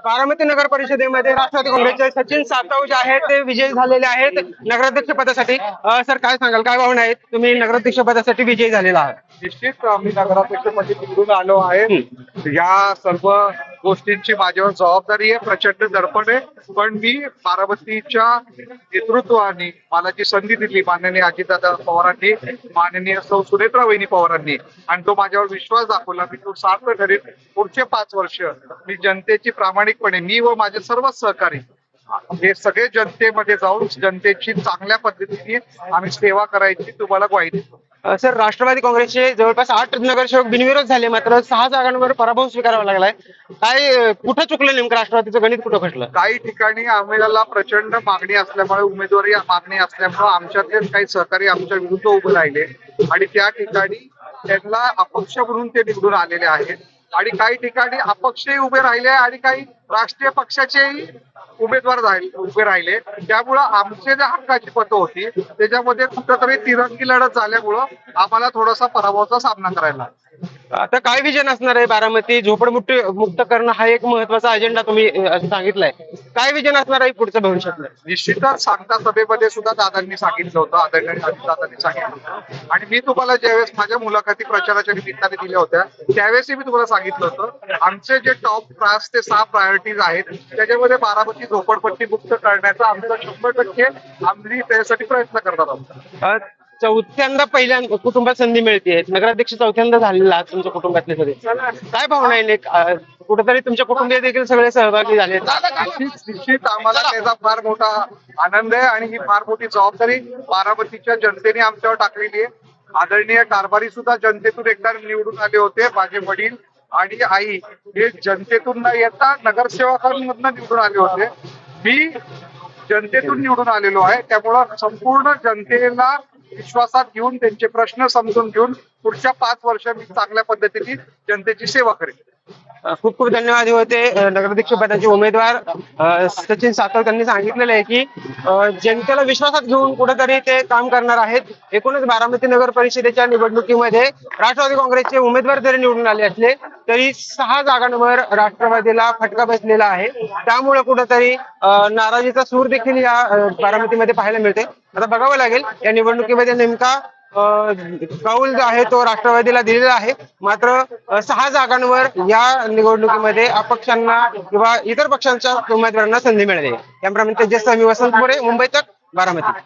बारामती नगर परिषदेमध्ये राष्ट्रवादी काँग्रेसचे सचिन सातव जे आहेत ते विजयी झालेले आहेत नगराध्यक्ष पदासाठी। सर काय सांगाल, काय भावना आहेत? तुम्ही नगराध्यक्ष पदासाठी विजयी झालेला आहात। निश्चित आम्ही नगराध्यक्षपदी निवडून आलो आहे। या सर्व गोष्टींची माझ्यावर जबाबदारी आहे, प्रचंड दडपण आहे, पण मी बारामतीच्या नेतृत्वाने मला जी संधी दिली माननीय अजितदादा पवारांनी, माननीय सौ सुनेत्रा वहिनी पवारांनी, आणि तो माझ्यावर विश्वास दाखवला, मी तो सार्थ ठरेल। पुढचे 5 वर्ष मी जनतेची प्रामाणिकपणे, मी व माझे सर्व सहकारी हे सगळे जनतेमध्ये जाऊन जनतेची चांगल्या पद्धतीने आम्ही सेवा करायची तुम्हाला ग्वाही देतो। सर, राष्ट्रवादी काँग्रेसचे जवळपास 8 नगरसेवक बिनविरोध झाले, मात्र 6 जागांवर पराभव स्वीकारावा लागलाय। काय कुठं चुकलं नेमकं? राष्ट्रवादीचं गणित कुठं फसलं? काही ठिकाणी आम्हाला प्रचंड मागणी असल्यामुळे, उमेदवारी मागणी असल्यामुळे आमच्यातले काही सहकारी आमच्या विरुद्ध उभे राहिले आणि त्या ठिकाणी त्यांना अपक्ष म्हणून ते निवडून आलेले आहेत, आणि काही ठिकाणी अपक्षही उभे राहिले आणि काही राष्ट्रीय पक्षाचेही उमेदवार उभे राहिले। त्यामुळं आमचे जे हक्काची पतं होती त्याच्यामध्ये कुठंतरी तिरंगी लढत झाल्यामुळं आम्हाला थोडासा पराभवाचा सामना करायला लागला। आता काय विजन असणार आहे? बारामती झोपडपट्टी मुक्त करणं हा एक महत्वाचा अजेंडा तुम्ही सांगितलाय। काय विजन असणार आहे पुढचं भविष्यातलं? निश्चितच सांगता सभेमध्ये सुद्धा दादांनी सांगितलं होतं, आदरणीय दादांनी सांगितलं होतं, आणि मी तुम्हाला ज्यावेळेस माझ्या मुलाखती प्रचाराच्या निमित्ताने दिल्या होत्या त्यावेळेसही मी तुम्हाला सांगितलं होतं, आमचे जे टॉप 5 ते 6 प्रायोरिटीज आहेत त्याच्यामध्ये बारामती झोपडपट्टी मुक्त करण्याचा आमचा 100% आम्ही त्यासाठी प्रयत्न करणार आहोत। चौथ्यांदा पहिल्यांदा कुटुंबात संधी मिळते, नगराध्यक्ष चौथ्यांदा झालेला आहात तुमच्या कुटुंबातले सगळे, काय भावना आहे? कुठेतरी तुमच्या कुटुंबीय देखील सगळे सहभागी झाले। निश्चित आम्हाला त्याचा फार मोठा आनंद आहे आणि ही फार मोठी जबाबदारी बारामतीच्या जनतेने आमच्यावर टाकलेली आहे। आदरणीय कारभारी सुद्धा जनतेतून एकदा निवडून आले होते, माझे वडील आणि आई हे जनतेतून न येता नगरसेवकांमधून निवडून आले होते। मी जनतेतून निवडून आलेलो आहे, त्यामुळं संपूर्ण जनतेला विश्वासात घेऊन त्यांचे प्रश्न समजून घेऊन पुढच्या 5 वर्ष मी चांगल्या पद्धतीने जनतेची सेवा करेन। खूप खूप धन्यवाद। होते नगराध्यक्ष पदाचे उमेदवार सचिन सातव, त्यांनी सांगितलेलं आहे की जनतेला विश्वासात घेऊन कुठेतरी ते काम करणार आहेत। एकूणच बारामती नगर परिषदेच्या निवडणुकीमध्ये राष्ट्रवादी काँग्रेसचे उमेदवार जरी निवडून आले असले तरी 6 जागांवर राष्ट्रवादीला फटका बसलेला आहे। त्यामुळे कुठेतरी नाराजीचा सूर देखील या बारामतीमध्ये पाहायला मिळते। आता बघावं लागेल या निवडणुकीमध्ये नेमका कौल जो आहे तो राष्ट्रवादीला दिलेला आहे, मात्र 6 जागांवर या निवडणुकीमध्ये अपक्षांना किंवा इतर पक्षांच्या उमेदवारांना संधी मिळाली। त्याप्रमाणे तेजस वसंत मोरे, मुंबई तक, बारामती।